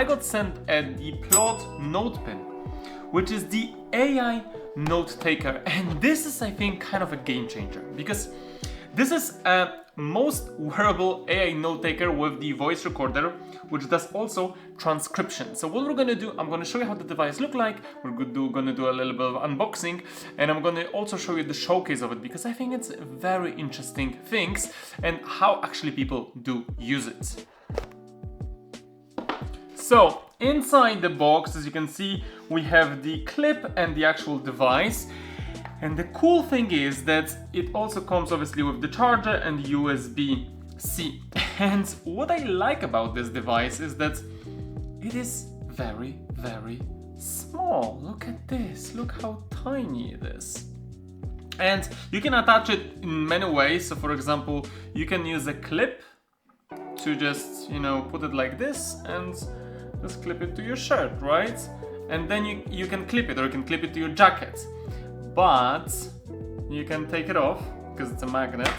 I got sent the Plaud NotePin, which is the AI note taker. And this is, I think, kind of a game changer because this is a most wearable AI note taker with the voice recorder, which does also transcription. So what we're gonna do, I'm gonna show you how the device look like. We're gonna do a little bit of unboxing, and I'm gonna also show you the showcase of it because I think it's very interesting things and how actually people do use it. So inside the box, as you can see, we have the clip and the actual device. And the cool thing is that it also comes obviously with the charger and USB-C. And what I like about this device is that it is very, very small. Look at this, look how tiny it is. And you can attach it in many ways. So for example, you can use a clip to just, put it like this and just clip it to your shirt, right? And then you can clip it, or you can clip it to your jacket. But you can take it off because it's a magnet,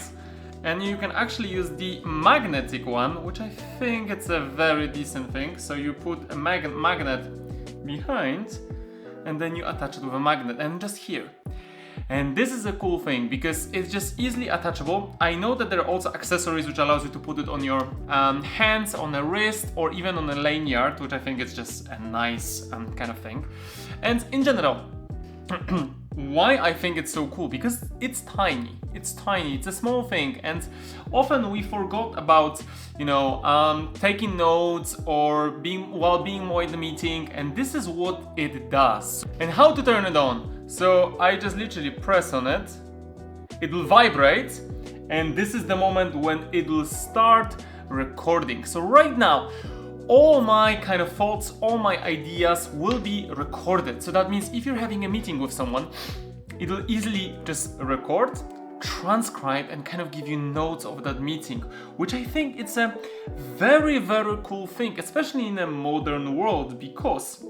and you can actually use the magnetic one, which I think it's a very decent thing. So you put a magnet behind and then you attach it with a magnet and just here. And this is a cool thing because it's just easily attachable. I know that there are also accessories which allows you to put it on your hands, on a wrist, or even on a lanyard, which I think is just a nice kind of thing. And in general, why I think it's so cool? Because it's tiny, it's a small thing, and often we forgot about, taking notes or being in the meeting, and this is what it does. And how to turn it on? So I just literally press on it, it will vibrate, and this is the moment when it will start recording. So right now, all my kind of thoughts, all my ideas will be recorded. So that means if you're having a meeting with someone, it will easily just record, transcribe, and kind of give you notes of that meeting, which I think it's a very, very cool thing, especially in a modern world, because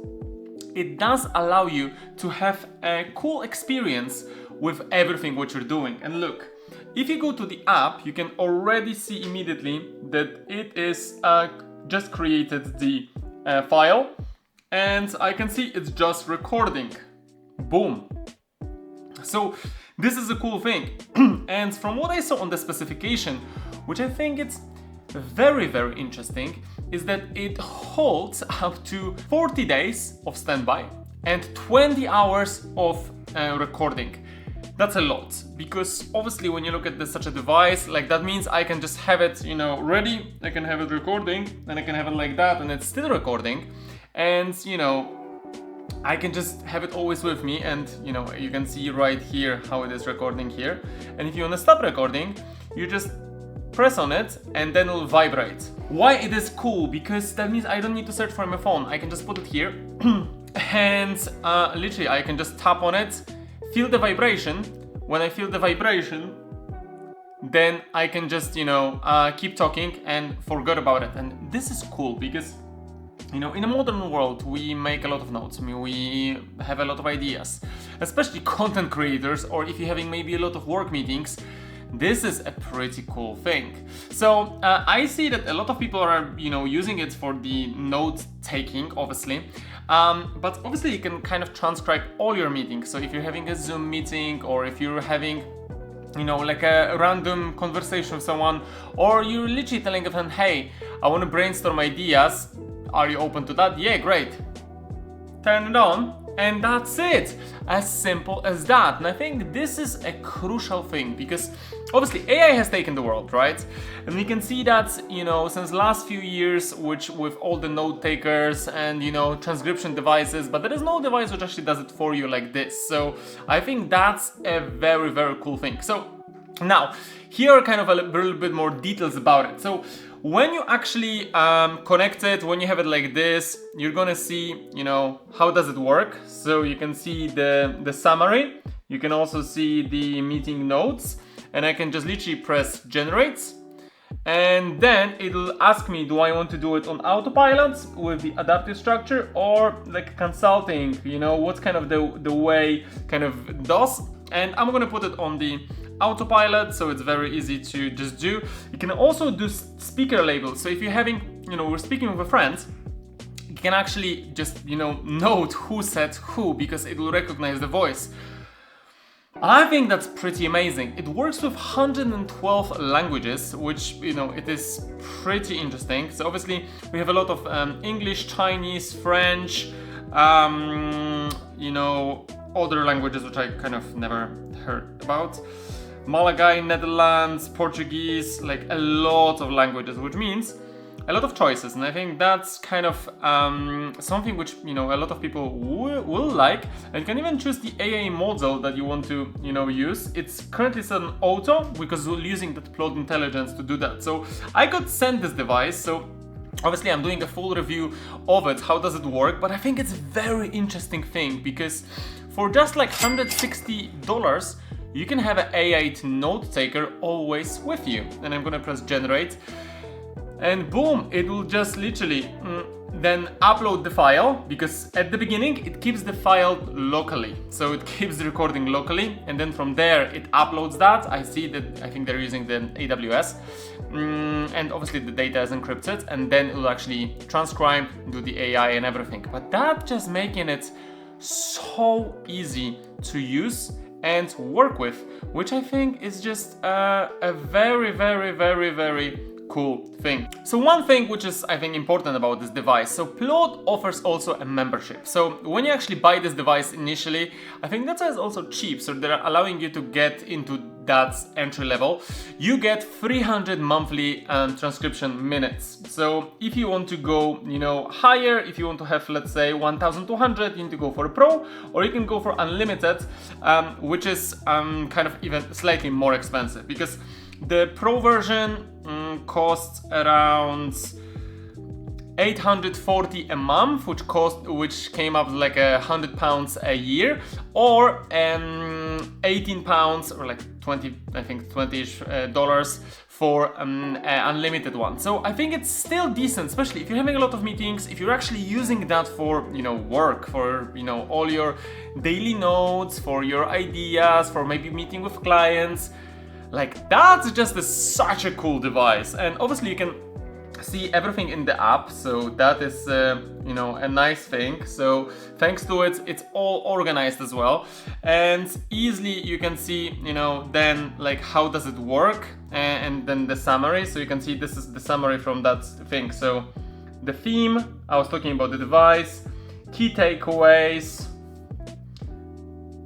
it does allow you to have a cool experience with everything what you're doing. And look, if you go to the app, you can already see immediately that it is just created the file, and I can see it's just recording. Boom. So this is a cool thing. And from what I saw on the specification, which I think it's very, very interesting, is that it holds up to 40 days of standby and 20 hours of recording. That's a lot, because obviously when you look at such a device, like that means I can just have it, ready, I can have it recording, and I can have it like that, and it's still recording, and I can just have it always with me, and you can see right here how it is recording here. And if you want to stop recording, you just press on it and then it will vibrate. Why it is cool? Because that means I don't need to search for my phone. I can just put it here and literally I can just tap on it, feel the vibration. When I feel the vibration, then I can just keep talking and forget about it. And this is cool because in a modern world, we make a lot of notes. I mean, we have a lot of ideas, especially content creators, or if you're having maybe a lot of work meetings, this is a pretty cool thing. So I see that a lot of people are, using it for the note taking, obviously. But obviously you can kind of transcribe all your meetings. So if you're having a Zoom meeting, or if you're having like a random conversation with someone, or you're literally telling a friend, hey, I want to brainstorm ideas. Are you open to that? Yeah, great. Turn it on, and that's it. As simple as that. And I think this is a crucial thing because obviously AI has taken the world, right? And we can see that, since last few years, which with all the note takers and, transcription devices, but there is no device which actually does it for you like this. So I think that's a very, very cool thing. So now, here are kind of a little bit more details about it. So when you actually connect it, when you have it like this, you're gonna see, how does it work. So you can see the summary. You can also see the meeting notes, and I can just literally press generate, and then it'll ask me, do I want to do it on autopilot with the adaptive structure or like consulting? What's kind of the way kind of does, and I'm gonna put it on the autopilot, so it's very easy to just do. You can also do speaker labels. So if you're having, we're speaking with a friend, can actually just, note who said who because it will recognize the voice. I think that's pretty amazing. It works with 112 languages, which, it is pretty interesting. So obviously we have a lot of English, Chinese, French, other languages which I kind of never heard about. Malagai, Netherlands, Portuguese, like a lot of languages, which means a lot of choices, and I think that's kind of something which a lot of people will like. And you can even choose the AI model that you want to use. It's currently set on auto because we're using that Plaud intelligence to do that. So I got sent this device, so obviously I'm doing a full review of it, how does it work, but I think it's a very interesting thing because for just like $160 you can have an AI note taker always with you. And I'm gonna press generate. And boom, it will just literally then upload the file, because at the beginning it keeps the file locally. So it keeps the recording locally, and then from there it uploads that. I see that, I think they're using the AWS, and obviously the data is encrypted, and then it will actually transcribe, do the AI and everything. But that just making it so easy to use and work with, which I think is just a very, very, very, very cool thing. So one thing which is, I think, important about this device, so Plaud offers also a membership. So when you actually buy this device initially, I think that's also cheap, so they're allowing you to get into that entry level. You get 300 monthly transcription minutes. So if you want to go higher, if you want to have, let's say, 1200, you need to go for a pro, or you can go for unlimited, which is kind of even slightly more expensive, because the pro version costs around 840 a month, which came up like £100 a year, or 18 pounds, or like 20, I think $20-ish for an unlimited one. So I think it's still decent, especially if you're having a lot of meetings, if you're actually using that for work, for all your daily notes, for your ideas, for maybe meeting with clients. Like, that's just such a cool device. And obviously you can see everything in the app, so that is a nice thing. So thanks to it, it's all organized as well, and easily you can see then like how does it work, and then the summary. So you can see this is the summary from that thing. So the theme, I was talking about the device, key takeaways,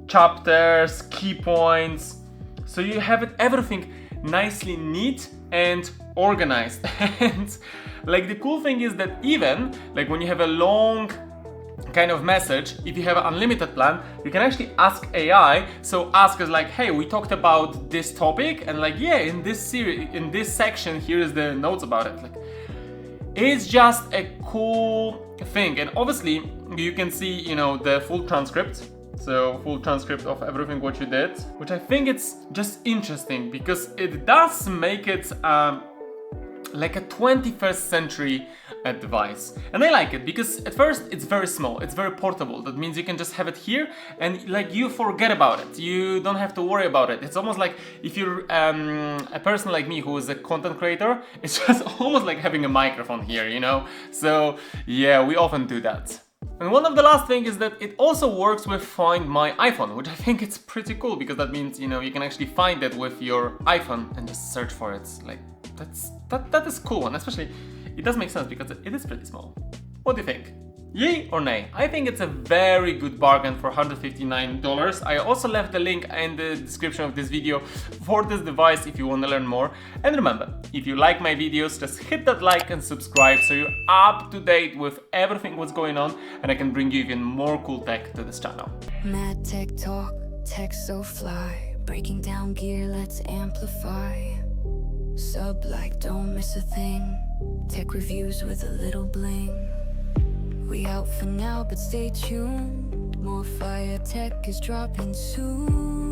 chapters, key points. So you have everything nicely neat and organized. And like the cool thing is that even like when you have a long kind of message, if you have an unlimited plan, you can actually ask AI. So ask us like, hey, we talked about this topic, and like, yeah, in this series, in this section, here is the notes about it. Like, it's just a cool thing. And obviously you can see the full transcript. So full transcript of everything what you did, which I think it's just interesting because it does make it like a 21st century device. And I like it because at first it's very small, it's very portable. That means you can just have it here and like you forget about it. You don't have to worry about it. It's almost like if you're a person like me who is a content creator, it's just almost like having a microphone here, So yeah, we often do that. And one of the last thing is that it also works with Find My iPhone, which I think it's pretty cool because that means, you can actually find it with your iPhone and just search for it. Like, that is cool, and especially it does make sense because it is pretty small. What do you think? Yay or nay? I think it's a very good bargain for $159. I also left the link in the description of this video for this device if you want to learn more. And remember, if you like my videos, just hit that like and subscribe so you're up to date with everything what's going on, and I can bring you even more cool tech to this channel. MadTechTalk, tech so fly, breaking down gear, let's amplify. Sub like, don't miss a thing. Tech reviews with a little bling. We out for now, but stay tuned. More fire tech is dropping soon.